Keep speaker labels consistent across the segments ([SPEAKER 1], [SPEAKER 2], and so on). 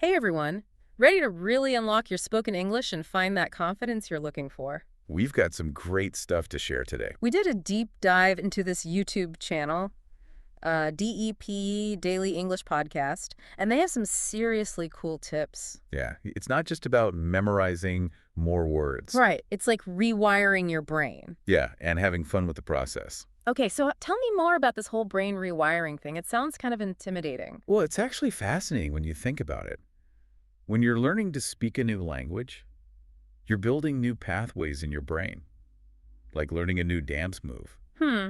[SPEAKER 1] Hey everyone, ready to really unlock your spoken English and find that confidence you're looking for?
[SPEAKER 2] We've got some great stuff to share today.
[SPEAKER 1] We did a deep dive into this YouTube channel, DEP Daily English Podcast, and they have some seriously cool tips.
[SPEAKER 2] Yeah, it's not just about memorizing more words.
[SPEAKER 1] Right, it's like rewiring your brain.
[SPEAKER 2] Yeah, and having fun with the process.
[SPEAKER 1] Okay, so tell me more about this whole brain rewiring thing. It sounds kind of intimidating.
[SPEAKER 2] Well, it's actually fascinating when you think about it. When you're learning to speak a new language, you're building new pathways in your brain, like learning a new dance move.
[SPEAKER 1] Hmm.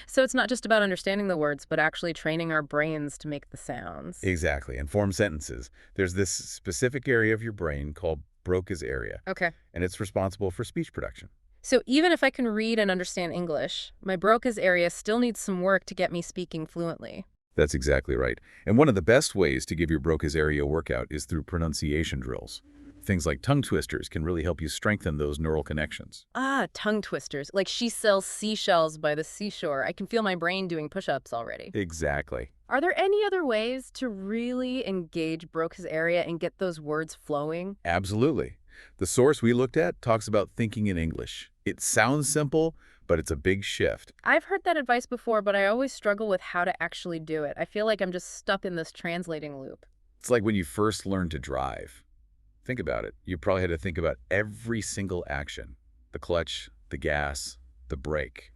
[SPEAKER 1] So it's not just about understanding the words, but actually training our brains to make the sounds.
[SPEAKER 2] Exactly, and form sentences. There's this specific area of your brain called Broca's area,
[SPEAKER 1] Okay.
[SPEAKER 2] and it's responsible for speech production.
[SPEAKER 1] So even if I can read and understand English, my Broca's area still needs some work to get me speaking fluently.
[SPEAKER 2] That's exactly right. And one of the best ways to give your Broca's area a workout is through pronunciation drills. Things like tongue twisters can really help you strengthen those neural connections.
[SPEAKER 1] Ah, tongue twisters. Like she sells seashells by the seashore. I can feel my brain doing push-ups already.
[SPEAKER 2] Exactly.
[SPEAKER 1] Are there any other ways to really engage Broca's area and get those words flowing?
[SPEAKER 2] Absolutely. The source we looked at talks about thinking in English. It sounds simple, but it's a big shift.
[SPEAKER 1] I've heard that advice before, but I always struggle with how to actually do it. I feel like I'm just stuck in this translating loop.
[SPEAKER 2] It's like when you first learned to drive. Think about it. You probably had to think about every single action, the clutch, the gas, the brake.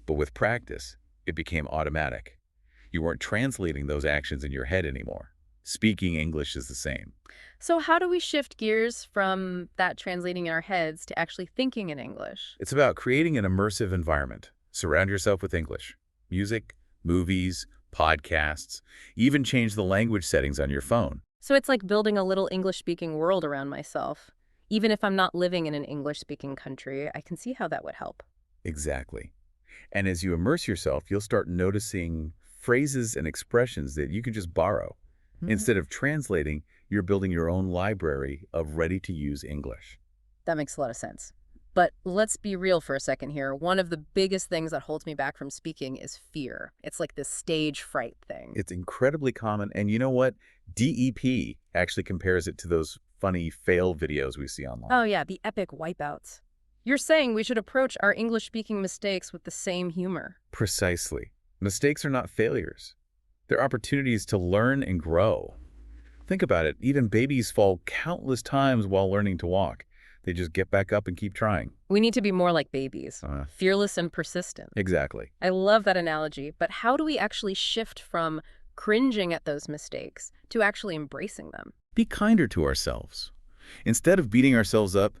[SPEAKER 2] But with practice, it became automatic. You weren't translating those actions in your head anymore. Speaking English is the same.
[SPEAKER 1] So how do we shift gears from that translating in our heads to actually thinking in English?
[SPEAKER 2] It's about creating an immersive environment. Surround yourself with English. Music, movies, podcasts, even change the language settings on your phone.
[SPEAKER 1] So it's like building a little English-speaking world around myself. Even if I'm not living in an English-speaking country, I can see how that would help.
[SPEAKER 2] Exactly. And as you immerse yourself, you'll start noticing phrases and expressions that you can just borrow. Instead of translating, you're building your own library of ready-to-use English.
[SPEAKER 1] That makes a lot of sense. But let's be real for a second here. One of the biggest things that holds me back from speaking is fear. It's like this stage fright thing.
[SPEAKER 2] It's incredibly common, and you know what? DEP actually compares it to those funny fail videos we see online.
[SPEAKER 1] Oh yeah, the epic wipeouts. You're saying we should approach our English-speaking mistakes with the same humor.
[SPEAKER 2] Precisely. Mistakes are not failures. They're opportunities to learn and grow. Think about it. Even babies fall countless times while learning to walk. They just get back up and keep trying.
[SPEAKER 1] We need to be more like babies,
[SPEAKER 2] Uh,
[SPEAKER 1] fearless and persistent.
[SPEAKER 2] exactly.
[SPEAKER 1] I love that analogy, but how do we actually shift from cringing at those mistakes to actually embracing them?
[SPEAKER 2] Be kinder to ourselves. Instead of beating ourselves up,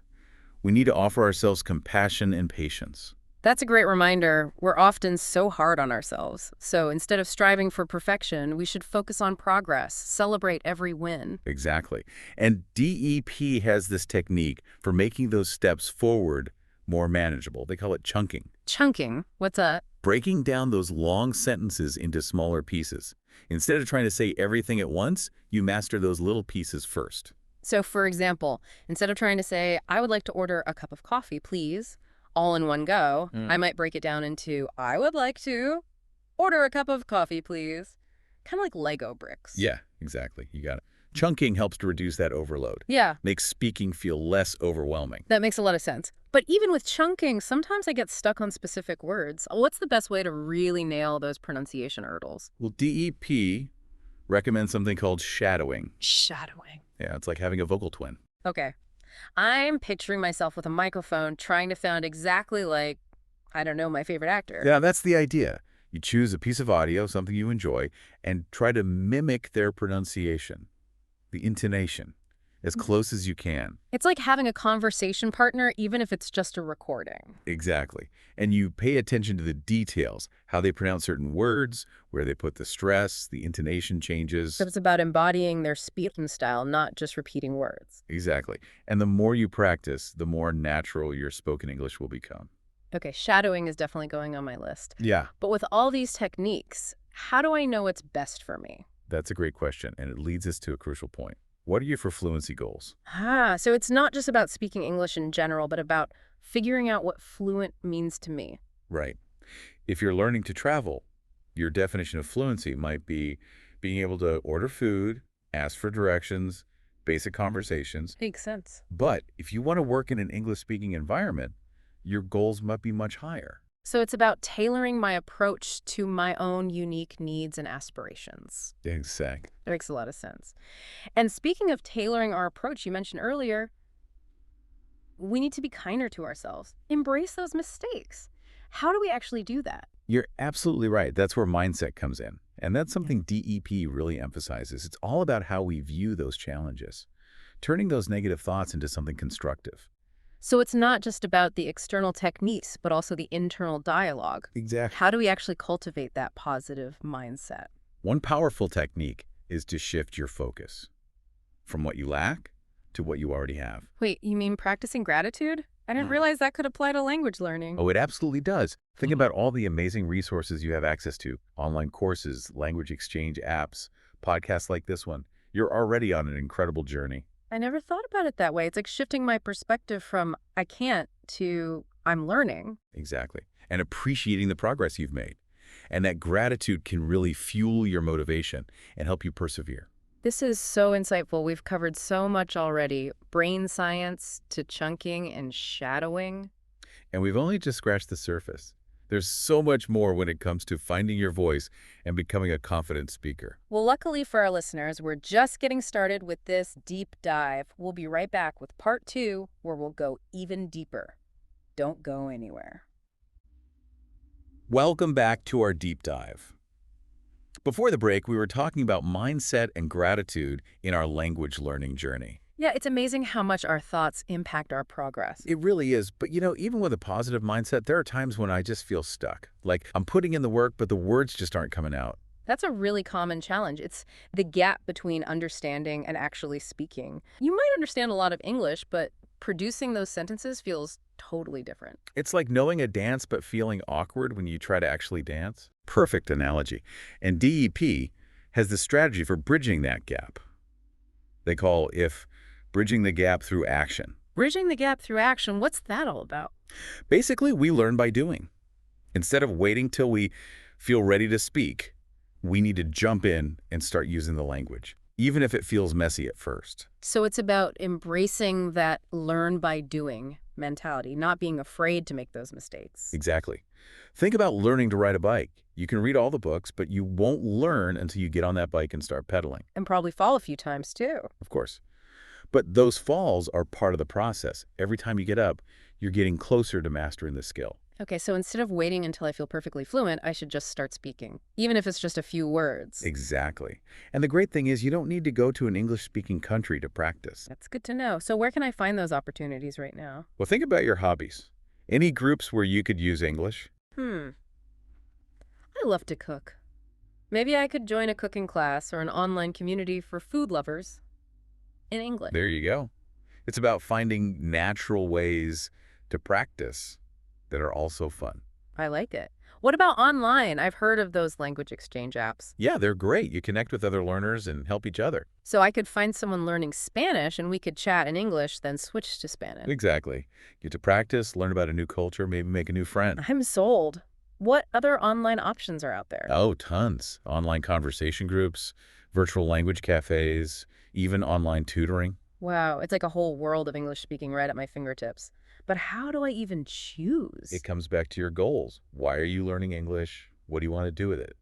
[SPEAKER 2] we need to offer ourselves compassion and patience.
[SPEAKER 1] That's a great reminder. We're often so hard on ourselves. So instead of striving for perfection, we should focus on progress, celebrate every win.
[SPEAKER 2] Exactly. And DEP has this technique for making those steps forward more manageable. They call it chunking.
[SPEAKER 1] Chunking, what's that?
[SPEAKER 2] Breaking down those long sentences into smaller pieces. Instead of trying to say everything at once, you master those little pieces first.
[SPEAKER 1] So for example, instead of trying to say, I would like to order a cup of coffee, please, all in one go, I might break it down into, I would like to order a cup of coffee, please. Kind of like Lego bricks.
[SPEAKER 2] Yeah, exactly. You got it. Chunking helps to reduce that overload.
[SPEAKER 1] Yeah,
[SPEAKER 2] Makes speaking feel less overwhelming.
[SPEAKER 1] that makes a lot of sense. But even with chunking, sometimes I get stuck on specific words. What's the best way to really nail those pronunciation hurdles?
[SPEAKER 2] Well, DEP recommends something called shadowing.
[SPEAKER 1] Shadowing.
[SPEAKER 2] Yeah, it's like having a vocal twin.
[SPEAKER 1] Okay. I'm picturing myself with a microphone trying to sound exactly like, I don't know, my favorite actor.
[SPEAKER 2] Yeah, that's the idea. You choose a piece of audio, something you enjoy, and try to mimic their pronunciation, the intonation, as close as you can.
[SPEAKER 1] It's like having a conversation partner, even if it's just a recording.
[SPEAKER 2] Exactly. And you pay attention to the details, how they pronounce certain words, where they put the stress, the intonation changes.
[SPEAKER 1] So it's about embodying their speaking style, not just repeating words.
[SPEAKER 2] Exactly. And the more you practice, the more natural your spoken English will become.
[SPEAKER 1] Okay, shadowing is definitely going on my list.
[SPEAKER 2] Yeah,
[SPEAKER 1] But with all these techniques, how do I know what's best for me?
[SPEAKER 2] that's a great question, and it leads us to a crucial point. What are your fluency goals?
[SPEAKER 1] So it's not just about speaking English in general, but about figuring out what fluent means to me.
[SPEAKER 2] Right. If you're learning to travel, your definition of fluency might be being able to order food, Ask for directions, basic conversations.
[SPEAKER 1] Makes sense.
[SPEAKER 2] But if you want to work in an English-speaking environment, your goals must be much higher.
[SPEAKER 1] So it's about tailoring my approach to my own unique needs and aspirations.
[SPEAKER 2] Exactly.
[SPEAKER 1] That makes a lot of sense. And speaking of tailoring our approach, you mentioned earlier, we need to be kinder to ourselves. Embrace those mistakes. How do we actually do that?
[SPEAKER 2] You're absolutely right. That's where mindset comes in. And that's something DEP really emphasizes. It's all about how we view those challenges, turning those negative thoughts into something constructive.
[SPEAKER 1] So it's not just about the external techniques, but also the internal dialogue.
[SPEAKER 2] Exactly.
[SPEAKER 1] How do we actually cultivate that positive mindset?
[SPEAKER 2] One powerful technique is to shift your focus from what you lack to what you already have.
[SPEAKER 1] Wait, you mean practicing gratitude? I didn't realize that could apply to language learning.
[SPEAKER 2] Oh, it absolutely does. Think about all the amazing resources you have access to, online courses, language exchange apps, podcasts like this one. You're already on an incredible journey.
[SPEAKER 1] I never thought about it that way. It's like shifting my perspective from I can't to I'm learning.
[SPEAKER 2] Exactly. And appreciating the progress you've made. And that gratitude can really fuel your motivation and help you persevere.
[SPEAKER 1] This is so insightful. We've covered so much already. Brain science to chunking and shadowing.
[SPEAKER 2] And we've only just scratched the surface. There's so much more when it comes to finding your voice and becoming a confident speaker.
[SPEAKER 1] Well, luckily for our listeners, we're just getting started with this deep dive. We'll be right back with part 2, where we'll go even deeper. Don't go anywhere.
[SPEAKER 2] Welcome back to our deep dive. Before the break, we were talking about mindset and gratitude in our language learning journey.
[SPEAKER 1] Yeah, it's amazing how much our thoughts impact our progress.
[SPEAKER 2] It really is. But even with a positive mindset, there are times when I just feel stuck. Like I'm putting in the work, but the words just aren't coming out.
[SPEAKER 1] That's a really common challenge. It's the gap between understanding and actually speaking. You might understand a lot of English, but producing those sentences feels totally different.
[SPEAKER 2] It's like knowing a dance but feeling awkward when you try to actually dance. Perfect analogy. And DEP has the strategy for bridging that gap. They call if bridging the gap through action.
[SPEAKER 1] Bridging the gap through action, what's that all about?
[SPEAKER 2] Basically, we learn by doing. Instead of waiting till we feel ready to speak, we need to jump in and start using the language, even if it feels messy at first.
[SPEAKER 1] So it's about embracing that learn by doing mentality, not being afraid to make those mistakes.
[SPEAKER 2] Exactly. Think about learning to ride a bike. You can read all the books, but you won't learn until you get on that bike and start pedaling.
[SPEAKER 1] And probably fall a few times too.
[SPEAKER 2] Of course. But those falls are part of the process. Every time you get up, you're getting closer to mastering the skill.
[SPEAKER 1] Okay, so instead of waiting until I feel perfectly fluent, I should just start speaking, even if it's just a few words.
[SPEAKER 2] Exactly. And the great thing is you don't need to go to an English-speaking country to practice.
[SPEAKER 1] That's good to know. So where can I find those opportunities right now?
[SPEAKER 2] Well, think about your hobbies. Any groups where you could use English?
[SPEAKER 1] I love to cook. Maybe I could join a cooking class or an online community for food lovers in English.
[SPEAKER 2] There you go. It's about finding natural ways to practice that are also fun.
[SPEAKER 1] I like it. What about online? I've heard of those language exchange apps.
[SPEAKER 2] Yeah, they're great. You connect with other learners and help each other.
[SPEAKER 1] So I could find someone learning Spanish and we could chat in English, then switch to Spanish.
[SPEAKER 2] Exactly. Get to practice, learn about a new culture, maybe make a new friend.
[SPEAKER 1] I'm sold. What other online options are out there?
[SPEAKER 2] Oh, tons. Online conversation groups, virtual language cafes, even online tutoring.
[SPEAKER 1] Wow, it's like a whole world of English speaking right at my fingertips. But how do I even choose?
[SPEAKER 2] It comes back to your goals. Why are you learning English? What do you want to do with it?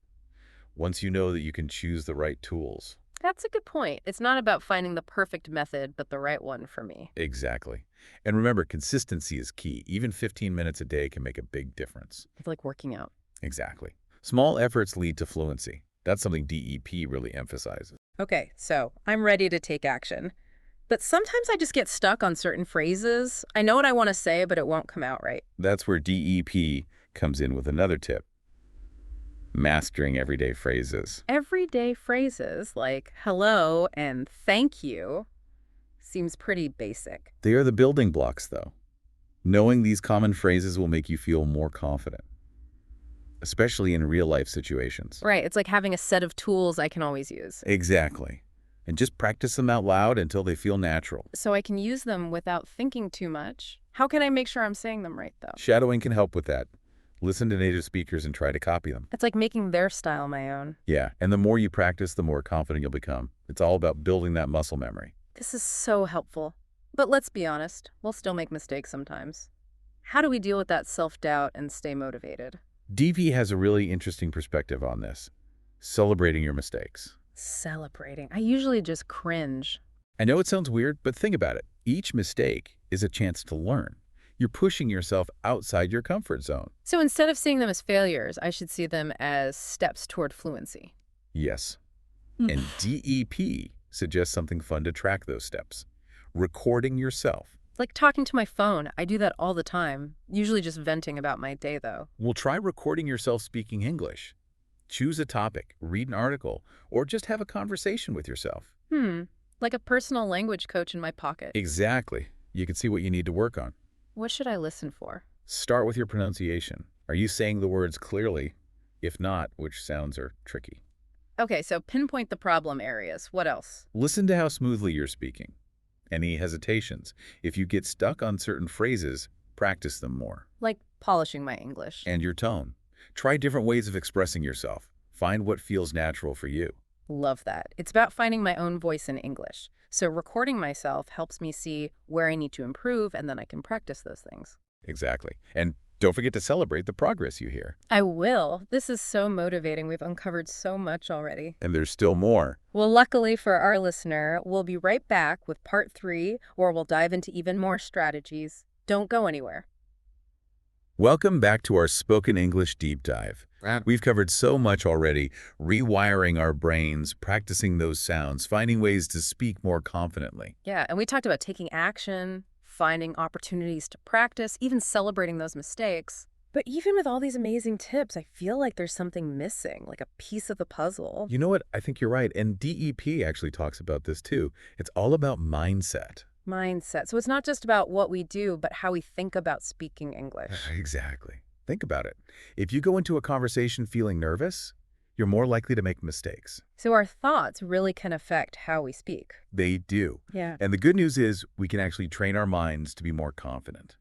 [SPEAKER 2] Once you know that you can choose the right tools.
[SPEAKER 1] That's a good point. It's not about finding the perfect method, but the right one for me.
[SPEAKER 2] Exactly. And remember, consistency is key. Even 15 minutes a day can make a big difference.
[SPEAKER 1] It's like working out.
[SPEAKER 2] Exactly. Small efforts lead to fluency. That's something DEP really emphasizes.
[SPEAKER 1] Okay, so I'm ready to take action. But sometimes I just get stuck on certain phrases. I know what I want to say, but it won't come out right.
[SPEAKER 2] That's where DEP comes in with another tip. Mastering everyday phrases.
[SPEAKER 1] Everyday phrases like hello and thank you seems pretty basic.
[SPEAKER 2] They are the building blocks, though. Knowing these common phrases will make you feel more confident, especially in real-life situations.
[SPEAKER 1] Right, it's like having a set of tools I can always use.
[SPEAKER 2] Exactly. And just practice them out loud until they feel natural.
[SPEAKER 1] So I can use them without thinking too much. How can I make sure I'm saying them right, though?
[SPEAKER 2] Shadowing can help with that. Listen to native speakers and try to copy them.
[SPEAKER 1] It's like making their style my own.
[SPEAKER 2] Yeah, and the more you practice, the more confident you'll become. It's all about building that muscle memory.
[SPEAKER 1] This is so helpful. But let's be honest, we'll still make mistakes sometimes. How do we deal with that self-doubt and stay motivated?
[SPEAKER 2] DP has a really interesting perspective on this. Celebrating your mistakes.
[SPEAKER 1] Celebrating. I usually just cringe.
[SPEAKER 2] I know it sounds weird, but think about it. Each mistake is a chance to learn. You're pushing yourself outside your comfort zone.
[SPEAKER 1] So instead of seeing them as failures, I should see them as steps toward fluency.
[SPEAKER 2] Yes. And DEP suggests something fun to track those steps. Recording yourself.
[SPEAKER 1] Like talking to my phone. I do that all the time, usually just venting about my day, though.
[SPEAKER 2] Well, try recording yourself speaking English. Choose a topic, read an article, or just have a conversation with yourself.
[SPEAKER 1] Like a personal language coach in my pocket.
[SPEAKER 2] Exactly. You can see what you need to work on.
[SPEAKER 1] What should I listen for?
[SPEAKER 2] Start with your pronunciation. Are you saying the words clearly? If not, which sounds are tricky?
[SPEAKER 1] Okay, so pinpoint the problem areas. What else?
[SPEAKER 2] Listen to how smoothly you're speaking. Any hesitations? If you get stuck on certain phrases, practice them more.
[SPEAKER 1] Like polishing my English.
[SPEAKER 2] And your tone. Try different ways of expressing yourself. Find what feels natural for you.
[SPEAKER 1] Love that. It's about finding my own voice in English. So recording myself helps me see where I need to improve, and then I can practice those things.
[SPEAKER 2] Exactly. And don't forget to celebrate the progress you hear.
[SPEAKER 1] I will. This is so motivating. We've uncovered so much already.
[SPEAKER 2] And there's still more.
[SPEAKER 1] Well, luckily for our listener, we'll be right back with part 3, where we'll dive into even more strategies. Don't go anywhere.
[SPEAKER 2] Welcome back to our Spoken English Deep Dive. We've covered so much already, rewiring our brains, practicing those sounds, finding ways to speak more confidently.
[SPEAKER 1] Yeah, and we talked about taking action, finding opportunities to practice, even celebrating those mistakes. But even with all these amazing tips, I feel like there's something missing, like a piece of the puzzle.
[SPEAKER 2] You know what? I think you're right. And DEP actually talks about this too. It's all about mindset.
[SPEAKER 1] Mindset. So it's not just about what we do, but how we think about speaking English.
[SPEAKER 2] Exactly. Think about it. If you go into a conversation feeling nervous, you're more likely to make mistakes.
[SPEAKER 1] So our thoughts really can affect how we speak.
[SPEAKER 2] They do.
[SPEAKER 1] Yeah.
[SPEAKER 2] And the good news is we can actually train our minds to be more confident.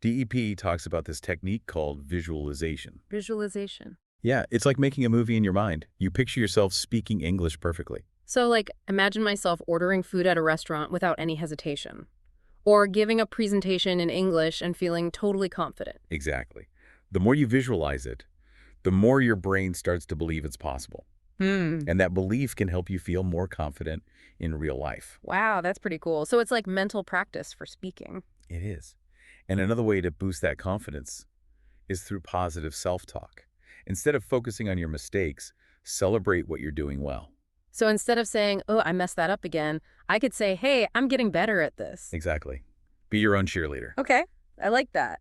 [SPEAKER 2] DEP talks about this technique called visualization.
[SPEAKER 1] Visualization.
[SPEAKER 2] Yeah, it's like making a movie in your mind. You picture yourself speaking English perfectly.
[SPEAKER 1] So like imagine myself ordering food at a restaurant without any hesitation. Or giving a presentation in English and feeling totally confident.
[SPEAKER 2] Exactly. The more you visualize it, the more your brain starts to believe it's possible. And that belief can help you feel more confident in real life.
[SPEAKER 1] Wow, that's pretty cool. So it's like mental practice for speaking.
[SPEAKER 2] It is. And another way to boost that confidence is through positive self-talk. Instead of focusing on your mistakes, celebrate what you're doing well.
[SPEAKER 1] So instead of saying, oh, I messed that up again, I could say, hey, I'm getting better at this.
[SPEAKER 2] Exactly. Be your own cheerleader.
[SPEAKER 1] Okay, I like that.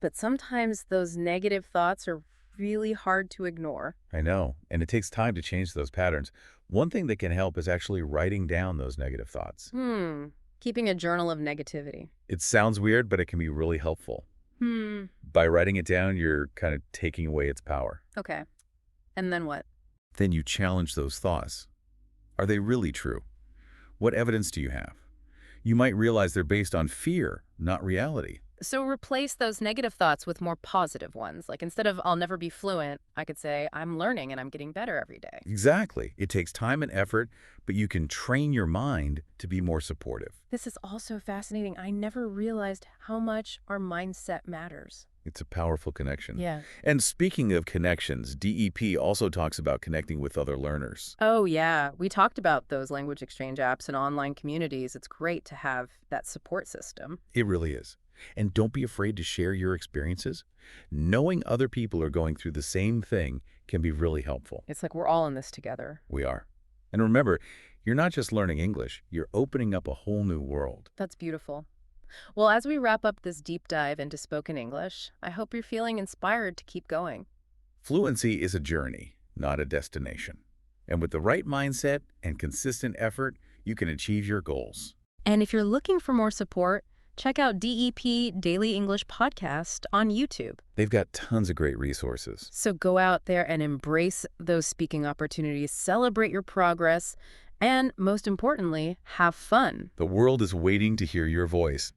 [SPEAKER 1] But sometimes those negative thoughts are really hard to ignore.
[SPEAKER 2] I know, and it takes time to change those patterns. One thing that can help is actually writing down those negative thoughts.
[SPEAKER 1] Keeping a journal of negativity.
[SPEAKER 2] It sounds weird, but it can be really helpful. By writing it down, you're kind of taking away its power.
[SPEAKER 1] Okay. And then what?
[SPEAKER 2] Then you challenge those thoughts. Are they really true? What evidence do you have? You might realize they're based on fear, not reality.
[SPEAKER 1] So replace those negative thoughts with more positive ones. Like instead of I'll never be fluent, I could say I'm learning and I'm getting better every day.
[SPEAKER 2] Exactly. It takes time and effort, but you can train your mind to be more supportive.
[SPEAKER 1] This is also fascinating. I never realized how much our mindset matters.
[SPEAKER 2] It's a powerful connection.
[SPEAKER 1] Yeah.
[SPEAKER 2] And speaking of connections, DEP also talks about connecting with other learners.
[SPEAKER 1] Oh, yeah. We talked about those language exchange apps and online communities. It's great to have that support system.
[SPEAKER 2] It really is. And don't be afraid to share your experiences. Knowing other people are going through the same thing can be really helpful.
[SPEAKER 1] It's like we're all in this together.
[SPEAKER 2] We are. And remember, you're not just learning English, you're opening up a whole new world.
[SPEAKER 1] That's beautiful. Well, as we wrap up this deep dive into spoken English, I hope you're feeling inspired to keep going.
[SPEAKER 2] Fluency is a journey, not a destination. And with the right mindset and consistent effort, you can achieve your goals.
[SPEAKER 1] And if you're looking for more support, check out DEP Daily English Podcast on YouTube.
[SPEAKER 2] They've got tons of great resources.
[SPEAKER 1] So go out there and embrace those speaking opportunities, celebrate your progress, and most importantly, have fun.
[SPEAKER 2] The world is waiting to hear your voice.